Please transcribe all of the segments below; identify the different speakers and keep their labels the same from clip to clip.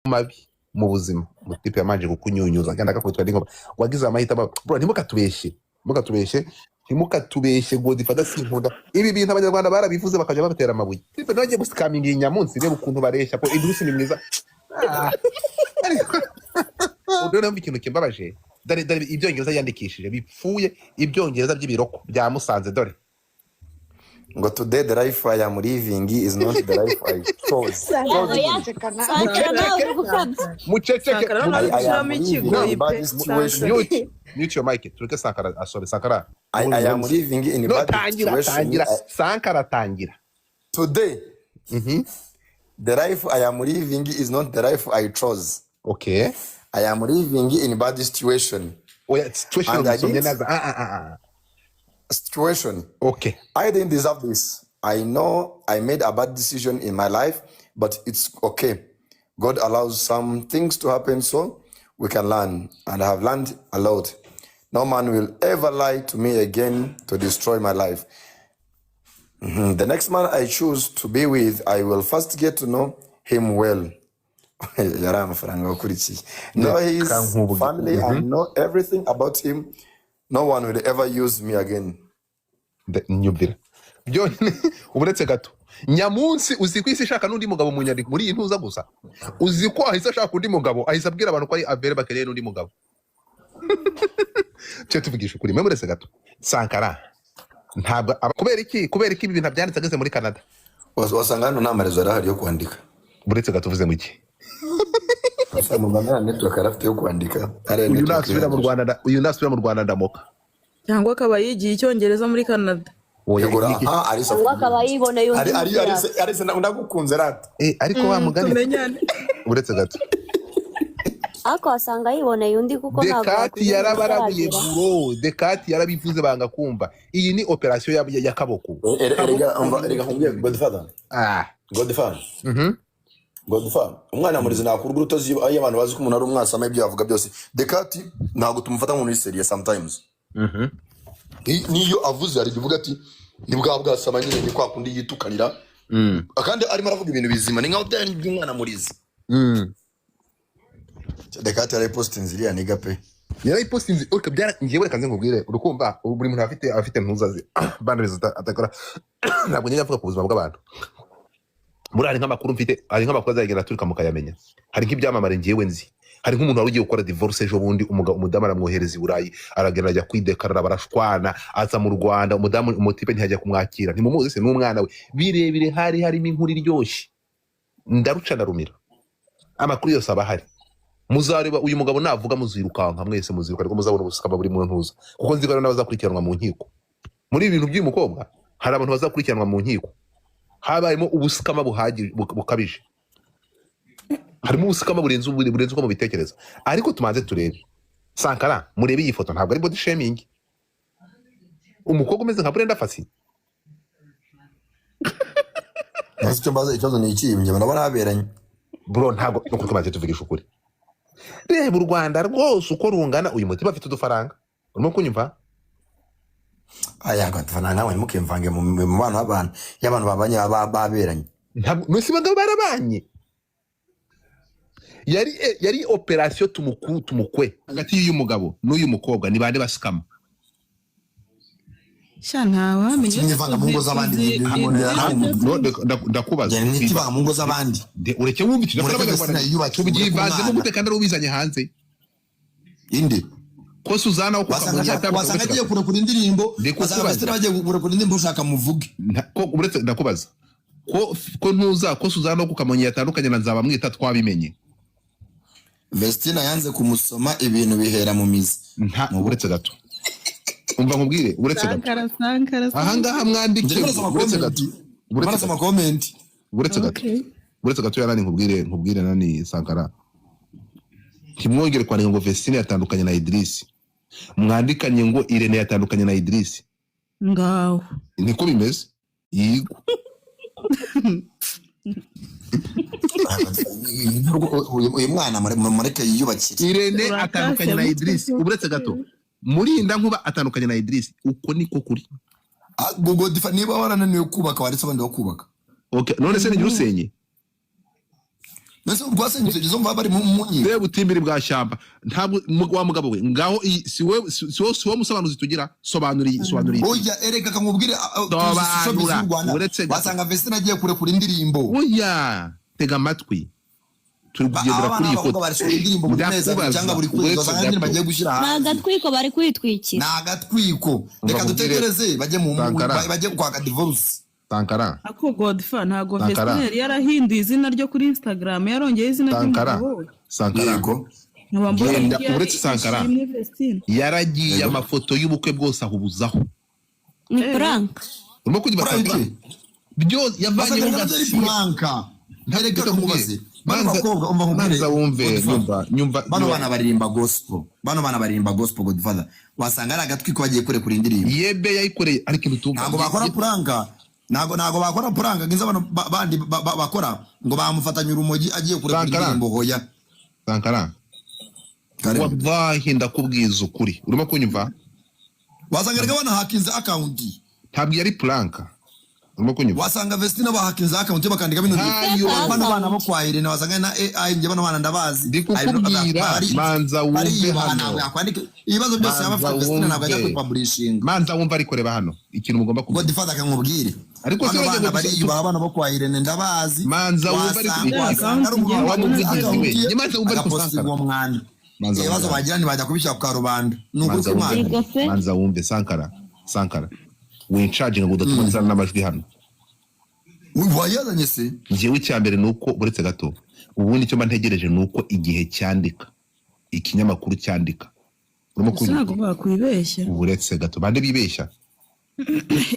Speaker 1: mabi mu buzima mutipe yamanje kukunyunyuza kandi akakubitwa n'inkoba wagize amahitamo bro ntimukatubeshye ngo difata sinkunda ibi bintu abanyarwanda barabivuze bakaja babatera amabuye tipe nagiye gusikaminga inyamunsi reba ukuntu bareshya ko Idris ni mwiza udona ikintu kimbabaje dare ibyongereza yandikishije bipfuye ibyongereza by'ibiroko bya Musanze dore
Speaker 2: ngo today the life I am living is not the life I chose.
Speaker 1: Muceceke mute your mic tureke Sankara asobe Sankara
Speaker 2: I am living in a bad situation.
Speaker 1: Sankara tangira
Speaker 2: today the life I am living is not the life I chose.
Speaker 1: Okay,
Speaker 2: I am living in a bad situation.
Speaker 1: Oh yeah,
Speaker 2: situation.
Speaker 1: Okay.
Speaker 2: I didn't deserve this. I know I made a bad decision in my life, but it's okay. God allows some things to happen so we can learn, and I have learned a lot. No man will ever lie to me again to destroy my life. The next man I choose to be with, I will first get to know him well. Know his family and know everything about him. No one will ever use me again.
Speaker 1: Nyubira uburetse gato nyamunsi uzi ko isi shaka nundi mugabo munyandiko muri intuza gusa uzi ko ahise ashaka undi mugabo ahise abwira abantu ko ari avere bakereye nundi mugabo cyo tuvugisha kuri memuretse gato Sankara ntabwo kubera iki ibi bintu byanditse ageze muri Canada
Speaker 2: wasanga hano nta marezo arahari yo kwandika
Speaker 1: buretse gato uvuze mu iki
Speaker 2: Muganga network arafite yo kwandika
Speaker 1: uyu nasubira mu Rwanda ndamoka
Speaker 3: cyangwa akaba yigiye icyongereza muri Canada
Speaker 4: cyangwa akaba yibona yundi
Speaker 2: ari ndagukunze rata
Speaker 1: ariko wa mugani uretse gato
Speaker 4: ako asanga yibona yundi kuko ntabwo
Speaker 1: Dekati yarabarabuye bro Dekati yarabivuze banga kumva iyi ni operation ya kaboko
Speaker 2: erega nkumbye Godfather Godfather umwana muri zina kuru rutozi y'abantu bazi ko umuntu ari umwasama ibyo yavuga byose Dekati ntabwo tumufata nk'umuntu serious sometimes niyo avuze ari bivuga ati ni bwasama nyine ni kwa kundi yitukanira kandi arimo aravuga ibintu bizima ni nkaho byari by'umwana murizi Dekati ari posting ziriya niga pe
Speaker 1: yari posting okay byara ngiye kanze nkubwire urukumva buri muntu afite ntuzazi bandeze atakora ntabwo nyine avuga ku buzima bw'abantu muri ari nk'amakuru mfite ari nk'amakuru azagera turika mukayamenya hari nk'ibyamamare ngiyewe nzi hari nk'umuntu wari ugiye gukora divorce ejo bundi umudamu aramwohereza i Burayi aragenda ajya kwidekarara barashwana aza mu Rwanda umutipe ntihajya kumwakira ntimumuzi se n'umwana we birebire harimo inkuru iryoshye ndaruca narumira amakuru yose abahari muzareba uyu mugabo navuga muzirukanka mwese muziruka ariko muzabona ubusukama buri mu ntuza kuko nzigara n'abazakurikiranwa mu nkiko muri ibintu by'uyu mukobwa hari abantu bazakurikiranwa mu nkiko habayemo ubusukama bukabije harimo ubusukama burenze uko mubitekereza ariko tumanze turebe Sankara murebe iyi foto ntabwo ari body shaming umukobwa umeze nka Brenda Fassi
Speaker 2: ikibazo ni iki njye nabona haberanye
Speaker 1: bro ntabwo nuko tumaze tuvugisha ukuri reba u Rwanda rwose uko rungana uyu mutima afite udufaranga urimo kunyumva
Speaker 2: aya gatufana nawe mukimvange mu bana abantu y'abantu babanye baberanye
Speaker 1: ntabwo mwese bagabo barabanye yari operation tumukwe hagati y'uyu mugabo n'uyu mukobwa ni bande basikama
Speaker 3: shana wamenye
Speaker 2: nivanga mu ngo z'abandi
Speaker 1: ndakubaza
Speaker 2: nivanga mu ngo z'abandi
Speaker 1: ureke wumva icyo cy'abanyarwanda tubivanze mu gutekana rubizanye hanze indi ko Suzana uko
Speaker 2: wasanga agiye kurekura indirimbo wasanga Vestine agiye kurekura indirimbo ushaka muvuge
Speaker 1: ko uretse ndakubaza ko ntuza ko Suzana uko kamonyi yatandukanye na nzaba mwita twabimenye
Speaker 2: Vestine yanze kumusoma ibintu bihera mu mizi
Speaker 1: mu buretse gato umva nkubwire uretse gato aha ngaha mwandike uretse gato
Speaker 2: uretse ama comment
Speaker 1: uretse gato yarani nkubwire nani Sankara kimwongere kwandika ngo Vestine yatandukanye na Idris mwandikanye ngo Irene yatandukanye na Idris
Speaker 3: ngaho
Speaker 1: niko bimeze yigo
Speaker 2: uyu mwana mureke yiyubakire
Speaker 1: Irene atandukanye na Idris uretse gato murinda nkuba atandukanye na Idris uko niko kuri
Speaker 2: gogo difa niba warananiwe kubaka waretse abandi bakubaka
Speaker 1: okay none se ni usenye
Speaker 2: Nase rwasenyutse gizo mva bari mu munyi.
Speaker 1: Reba utimbiri bwa shamba. Ntabwo wa mugabo we ngaho si wo musobanuzi tugira sobanuriye.
Speaker 2: Oya ereka kamubwire wasanga Vestine agiye kure kuri indirimbo.
Speaker 1: Oya tega amatwi. Tugendera kuri iyi foto.
Speaker 4: Nagatwiko bari kwitwikira.
Speaker 2: Nagatwiko. Reka dutegereze bajye kwa divorce.
Speaker 1: Sankara.
Speaker 3: Ako Godfa ntago Vestine yarahinduye izina ryo kuri Instagram yarongeye izina ry'umugabo.
Speaker 1: Sankara. Uretse Sankara. Yaragiye amafoto y'ubukwe bwose ahubuzaho.
Speaker 4: Ni prank.
Speaker 1: Urimo kugira prank. Byose yavanye mu
Speaker 2: prank. Ntareka kumubaze.
Speaker 1: Manza wumve nyumva
Speaker 2: bano bana baririmba gospel Godfather wasanga ari agatwiko bagiye kure kuri indirimbo
Speaker 1: yebe yayikoreye ariko ikintu
Speaker 2: ntago bakora prank ntago bakora prank ngize abantu bandi bakora ngo bamufatanye urumogi agiye kure kuri indirimbo hoya
Speaker 1: Sankara wallahi ndakubwiza ukuri urimo kunyumva
Speaker 2: wasanga rega bana hakinze account
Speaker 1: ntabwo yari prank
Speaker 2: wasanga Vestine bahakinze account bakandika bino bano bana bo kwa Irene wasanga na AI nje bano bana ndabazi
Speaker 1: ndikukubwira manza wumve hano
Speaker 2: ibibazo byose yabafite Vestine ntabwo ajya publishing
Speaker 1: manza wumva ariko reba hano ikintu mugomba kuvuga
Speaker 2: Godfather akamubwire ariko se bana bari bana bo kwa Irene ndabazi
Speaker 1: manza wumva ariko
Speaker 2: wasanga ari umuntu
Speaker 1: wamuvugiye manza wumva ariko
Speaker 2: Sankara ibibazo bagirani bajya kubishyira ku karubanda nukuri kumana
Speaker 1: manza wumve Sankara wincharging ngo udatuma n'amajwi hano
Speaker 2: wayazanye se
Speaker 1: ngiye icyambere nuko buretse gato ubundi cyo mbantegereje nuko igihe cyandika ikinyamakuru cyandika urimo
Speaker 3: ntabwo bakwibeshya
Speaker 1: buretse gato bande bibeshya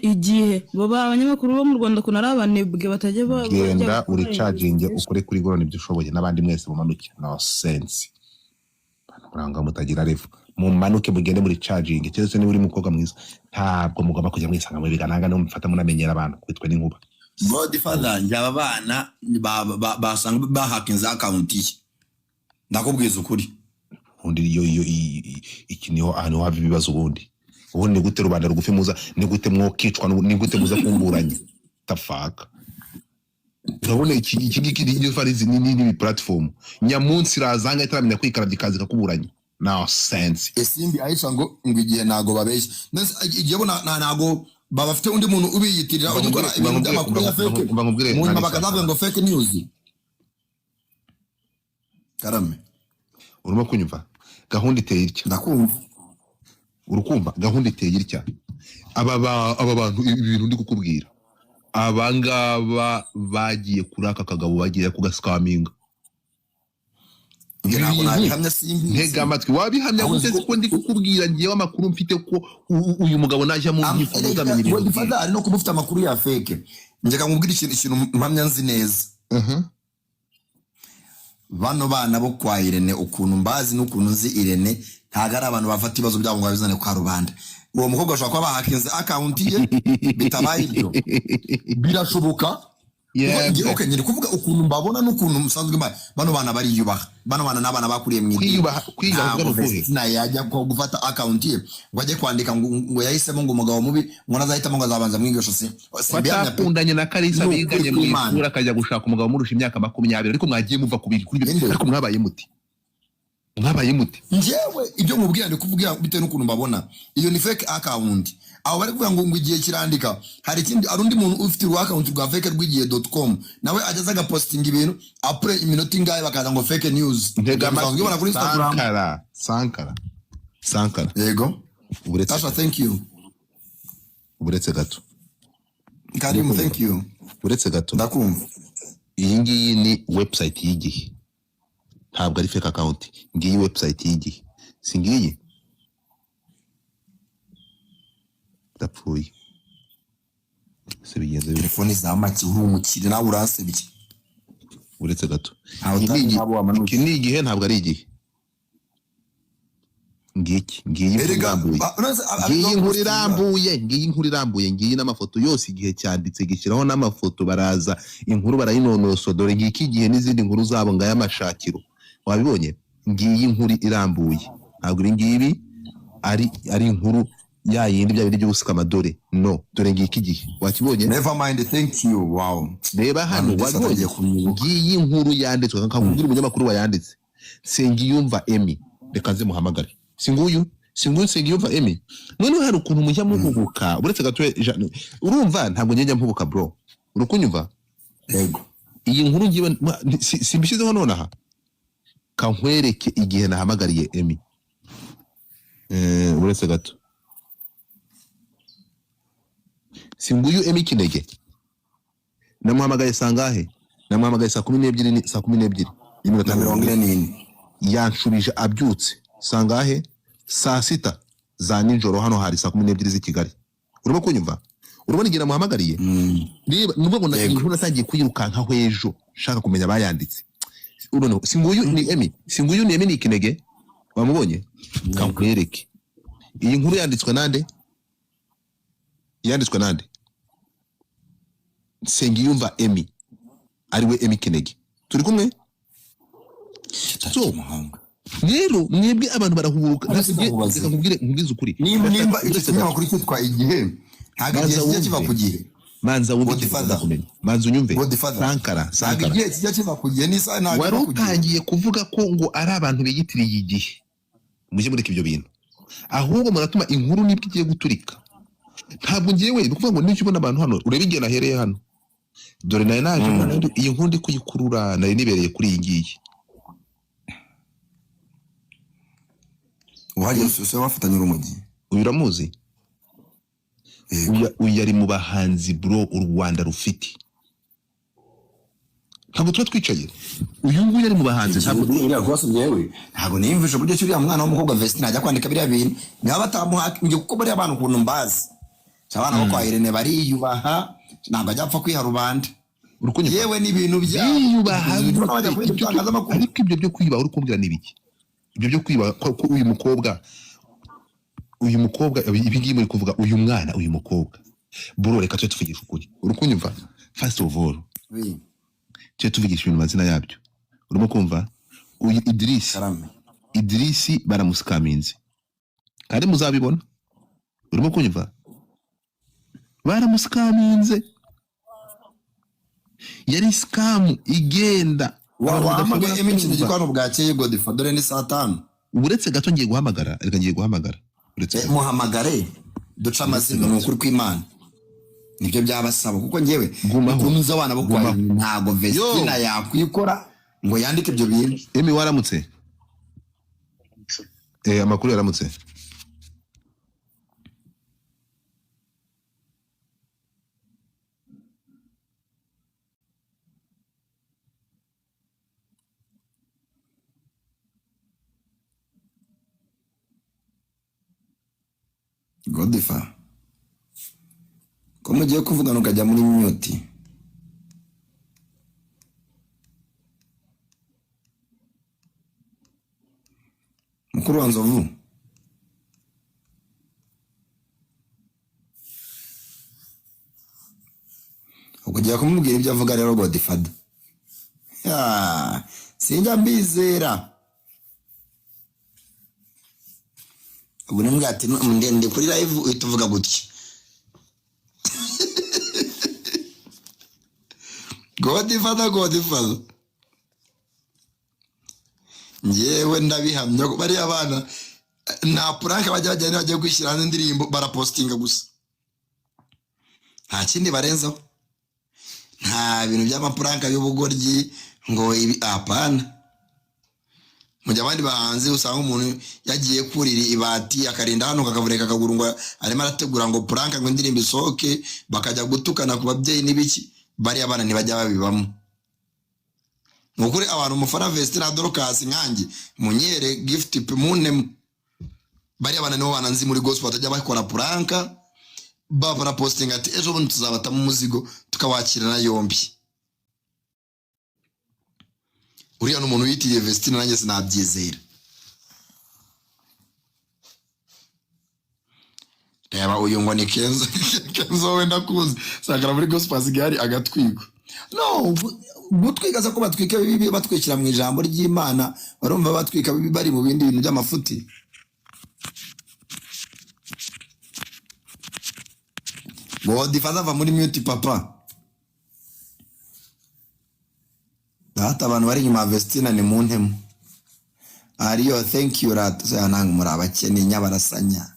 Speaker 3: igihe bo abanyamakuru bo mu Rwanda kuna arabanebwe batajya
Speaker 1: genda uri charging ukore kuri gorone ibyo ushoboye nabandi mwese mumanuke no sense uranga mutagira refu mu manuke mugende muri charging cyese ni uri mukobwa mwiza ntabwo mugomba kujya mwisanga mu bigananga no mufata munamenyera abantu kwitwe n'inkuba
Speaker 2: Godfather njaba bana basanga bahakinze account ye ndakubwiza ukuri
Speaker 1: undi yo ikiniho ahantu hava ibibazo ubundi ni gute rubanda rugufi muza ni gute mwokicwa ni gute muza kumburanya tafaka urabona iki farizi ni platform nyamunsi razanga itaramenya kwikarabya kazi kakuburanya no sense
Speaker 2: esimbi aisha ngo igihe nago babeshye igihe bona nago babafite undi muntu ubiyitirira gukora ibintu by'amakuru ya fake umuntu bakazavuga ngo fake news karame
Speaker 1: urimo kunyumva gahunda iteye itya
Speaker 2: ndakumva
Speaker 1: urukumva gahunda iteye itya aba bantu ibintu ndi kukubwira abangaba bagiye kuri aka kagabo bagiye kugascaminga ntega amatwi wabihamya gute ko ndi kukubwira ngiye amakuru mfite ko uyu mugabo najya mu nyifuzo ndamenye ibintu
Speaker 2: Godfather ari no kubufita amakuru ya fake nje kamubwira ikintu mpamya nzi neza bano bana bo kwa Irene ukuntu mbazi n'ukuntu nzi Irene ntago ari abantu bafata ibibazo byabo ngo babizane kwa rubanda uwo mukobwa ashobora kuba bahakinze account ye bitabaye ibyo birashoboka okay nyiri kuvuga ukuntu mbabona n'ukuntu musanzwe bano bana bariyubaha bano bana n'abana bakuriye mu
Speaker 1: kwiyubaha
Speaker 2: na yajya ko gufata account ye ngo ajye kwandika ngo yahisemo ngo umugabo mubi ngo nazahitamo ngo azabanza mwigisha se
Speaker 1: batakundanye na Kalisa biganye mu isura akajya gushaka umugabo murusha imyaka 20 ariko mwagiye muva kubiri kuri ariko mwabaye muti
Speaker 2: njyewe ibyo mubwira ndi kuvuga bitewe n'ukuntu mbabona iyo ni fake account aho bari kuvuga ngo igihe kirandika hari ikindi arundi muntu ufite account rwa fake rw'igihe.com nawe ajaza agaposting ibintu après iminota ingahe bakaza ngo fake news
Speaker 1: ntega amatwi kuri Instagram Sankara
Speaker 2: yego Tasha thank you
Speaker 1: buretse gato
Speaker 2: Karim thank you
Speaker 1: buretse gato
Speaker 2: ndakumva
Speaker 1: iyi ngiyi ni website y'igihe ntabwo ari fake account ngiyi website y'igihe singiye dapfuye se bigenze
Speaker 2: telefone za maki umukire nawe uransebye
Speaker 1: uretse gato iki ni igihe ntabwo ari igihe ngiyi inkuru irambuye ngiyi n'amafoto yose igihe cyanditse gishyiraho n'amafoto baraza inkuru barayinonoso dore ngiki igihe n'izindi nkuru zabo ngaya amashakiro wabibonye ngiyi inkuru irambuye ntabwo ngibi ari inkuru ya yindi bya bindi by'ubusuka amadore no dore ngiki gihe wakibonye
Speaker 2: Never mind, thank you. Wow.
Speaker 1: reba hano wabonye ngiyi inkuru yanditswe nkakubwira umunyamakuru wayanditse Sengiyumva Emmy reka nze muhamagare singuyu Sengiyumva Emmy none hari ukuntu mujya muhubuka uretse gato urumva ntabwo njya mpubuka bro urukunyumva
Speaker 2: Yego.
Speaker 1: iyi nkuru ngiye simbishyizeho nonaha kankwereke igihe nahamagariye Emmy uretse gato singuyu Emmy Kinege namuhamagaye sangahe namuhamagaye saa 12
Speaker 2: Iminota 40
Speaker 1: yanshubije abyutse sangahe saa 6 za nijoro hano hari saa 12 z'i Kigali urimo kunyumva urabona igihe namuhamagariye niba nuvuga ngo inkuru natangiye kuyirukanka hwejo shaka kumenya bayanditse urabona singuyu ni Emmy ni Kinege wamubonye kankwereke iyi nkuru yanditswe nande Sengiyumva Emmy ariwe Emmy Kinege turi kumwe so rero mwebwe abantu barahubuka nkubwize ukuri
Speaker 2: nimba icyo kinyamakuru cyitwa igihe ntabwo igihe kiva ku gihe
Speaker 1: manza wumve manza unyumve Sankara
Speaker 2: igihe kijya kiva ku gihe nisa ntabwo
Speaker 1: wari utangiye kuvuga ko ngo ari abantu biyitiriye igihe mujye mureka ibyo bintu ahubwo muratuma inkuru nibwo igiye guturika ntabwo ngiyewe ni ukuvuga ngo n'icyo ubona abantu hano urebe igihe nahereye hano dore nayo naje iyi nkuru ndi kuyikurura nari nibereye kuri iyi ngiyi
Speaker 2: uhagiye sose wafatanye urumogi
Speaker 1: uyu uramuzi uyu ari mu bahanzi bro u Rwanda rufite ntabwo tuba twicaye uyu nguyu ari mu bahanzi
Speaker 2: ntabwo niyumvisha uburyo cyuriya mwana w'umukobwa Vestine ajya kwandika biriya bintu niba batamuha ngiye kuko bariya abantu ukuntu mbazi abana bo kwa Irene bariyubaha ntabwo ajya apfa kwiha rubanda yewe n'ibintu
Speaker 1: byiyubaha ariko ibyo byo kwiba uri kumbwira n'ibiki ibyo byo kwiba ko uyu mukobwa ibi ngibi muri kuvuga uyu mwana uyu mukobwa bro reka twe tuvugisha ukuri uri kunyumva first of all twe tuvugisha ibintu mazina yabyo urimo kumva uyu Idrisi baramusikaminze kandi muzabibona urimo kunyumva baramusikaminze yari scam igenda
Speaker 2: wahamagaye iminsi n'igikwano bwakeye Godfather dore ni saa 5
Speaker 1: uretse gato ngiye guhamagara uretse
Speaker 2: muhamagare duca amazina n'ukuri kw'Imana nibyo byabasaba kuko ngewe gukomeza abana bo kwa ntago Vestine yakwikora ngo yandike ibyo bintu
Speaker 1: Emmy waramutse amakuru yaramutse
Speaker 2: Godfather ko mugiye kuvugana ukajya muri mute mukuru wa Nzovu ukujya kumubwira ibyo avuga rero Godfather sinjya mbizera ubu nambwa ati ndi kuri live uhita uvuga gutya Godfather ngewe ndabihamya ko bari abana nta prank bajya kwishyira hanze indirimbo barapostinga gusa nta kindi barenzaho nta bintu by'amaprank y'ubugoryi ngo ibi apana mujya abandi bahanze usanga umuntu yagiye kurira ibati akarinda hano kakavureka akaguru ngo arimo arategura ngo prank ngo indirimbo isohoke bakajya gutukana ku babyeyi n'ibiki bari abana ntibajya babibamo nukuri abantu umufana Vestine Adorcas nkanjye munyere gift mune bari abana nibo bananzi muri gospel batajya bakora prank bavana posting ati ejo bundi tuzabata mu muzigo tukawakirana yombi uriya n'umuntu witiriye Vestine nanjye sinabyizera reba uyu ngo ni Kenzo wenda kuzi sakara muri gospel zigari agatwigo no gutwikaza ko batwika bibi batwikira mu ijambo ry'Imana barumva batwika bibi bari mu bindi bintu by'amafuti Godfather va muri mute papa. Data abantu bari nyuma Vestine ni muntemu. Ariyo thank you rat. Saya nang murabakene nyabarasanya.